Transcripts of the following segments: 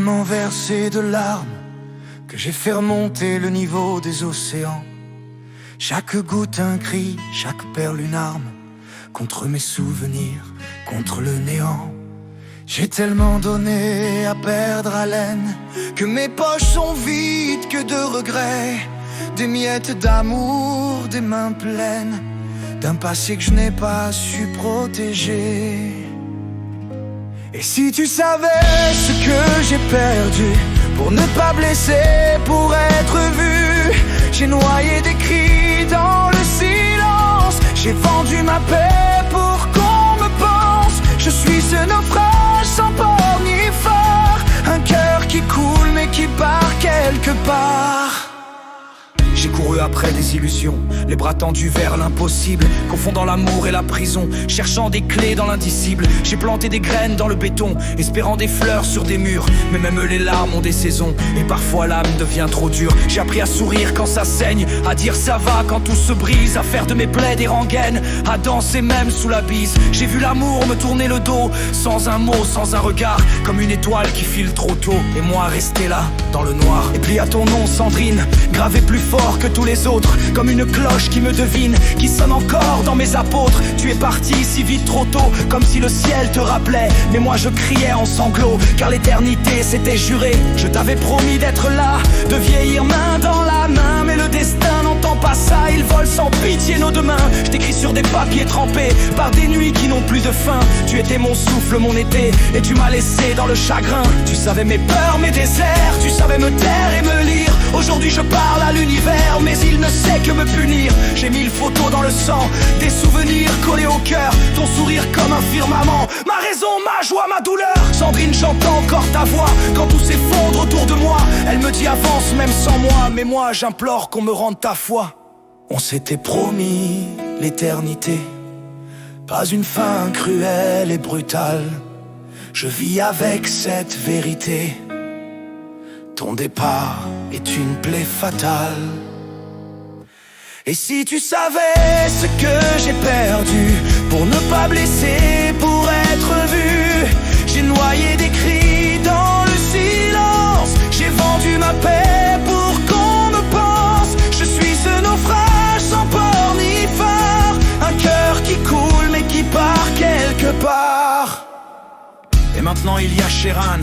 tellement versé de larmes que j'ai fait remonter le niveau des océans. Chaque goutte un cri, chaque perle une arme, contre mes souvenirs, contre le néant. J'ai tellement donné à perdre haleine que mes poches sont vides, que de regrets, des miettes d'amour, des mains pleines d'un passé que je n'ai pas su protéger. Et si tu savais ce que j'ai perdu pour ne pas blesser, pour être vu, j'ai noyé des cris dans le silence. J'ai vendu ma paix pour qu'on me pense. Je suis ce naufrage sans port ni phare, un cœur qui coule mais qui part quelque part. J'ai couru après des illusions, les bras tendus vers l'impossible, confondant l'amour et la prison, cherchant des clés dans l'indicible. J'ai planté des graines dans le béton, espérant des fleurs sur des murs. Mais même les larmes ont des saisons, et parfois l'âme devient trop dure. J'ai appris à sourire quand ça saigne, à dire ça va quand tout se brise, à faire de mes plaies des rengaines, à danser même sous la bise. J'ai vu l'amour me tourner le dos, sans un mot, sans un regard, comme une étoile qui file trop tôt, et moi rester là, dans le noir. Et puis à ton nom, Sandrine, gravé plus fort que tous les autres, comme une cloche qui me devine, qui sonne encore dans mes apôtres. Tu es parti si vite trop tôt, comme si le ciel te rappelait. Mais moi je criais en sanglots, car l'éternité s'était jurée. Je t'avais promis d'être là, de vieillir main dans la main. Mais le destin n'entend pas ça, il vole sans pitié nos deux mains. Je t'écris sur des papiers trempés par des nuits qui n'ont plus de fin. Tu étais mon souffle, mon été, et tu m'as laissé dans le chagrin. Tu savais mes peurs, mes déserts, tu savais me taire et me lire. Aujourd'hui je parle à l'univers, mais il ne sait que me punir. J'ai 1000 photos dans le sang, des souvenirs collés au cœur, ton sourire comme un firmament, ma raison, ma joie, ma douleur. Sandrine, j'entends encore ta voix quand tout s'effondre autour de moi. Elle me dit avance même sans moi, mais moi j'implore qu'on me rende ta foi. On s'était promis l'éternité, pas une fin cruelle et brutale. Je vis avec cette vérité, ton départ est une plaie fatale. Et si tu savais ce que j'ai perdu pour ne pas blesser, pour être vu, j'ai noyé des cris dans le silence. J'ai vendu ma paix pour qu'on me pense. Je suis ce naufrage sans port ni phare, un cœur qui coule mais qui part quelque part. Et maintenant il y a Sheran,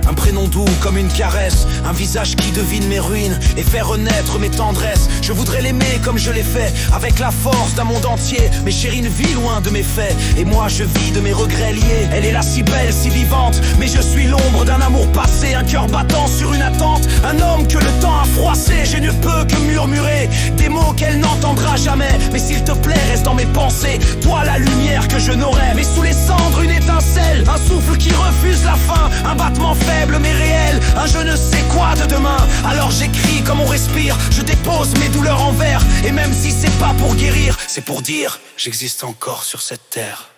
un prénom doux comme une caresse, un visage qui devine mes ruines et fait renaître mes tendresses. Je voudrais l'aimer comme je l'ai fait, avec la force d'un monde entier. Mais Chérine vit loin de mes faits, et moi je vis de mes regrets liés. Elle est là si belle, si vivante, mais je suis l'ombre d'un amour passé. Un cœur battant sur une attente, un homme que le temps a froissé. Je ne peux que murmurer des mots qu'elle n'entendra jamais. Mais s'il te plaît, reste dans mes pensées, toi la lumière que je n'aurai. Mais sous les cendres une étincelle, un souffle qui refuse la fin, un battement faible mais réel, un je ne sais quoi de demain. Alors j'écris comme on respire, je dépose mes douleurs en vers. Et même si c'est pas pour guérir, c'est pour dire j'existe encore sur cette terre.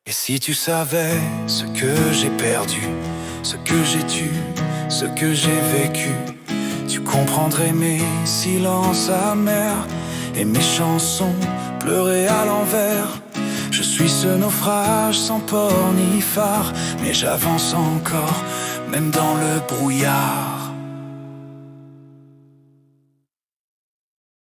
Et si tu savais ce que j'ai perdu, ce que j'ai tué, ce que j'ai vécu, tu comprendrais mes silences amers et mes chansons pleurées à l'envers. Je suis ce naufrage sans port ni phare, mais j'avance encore, même dans le brouillard.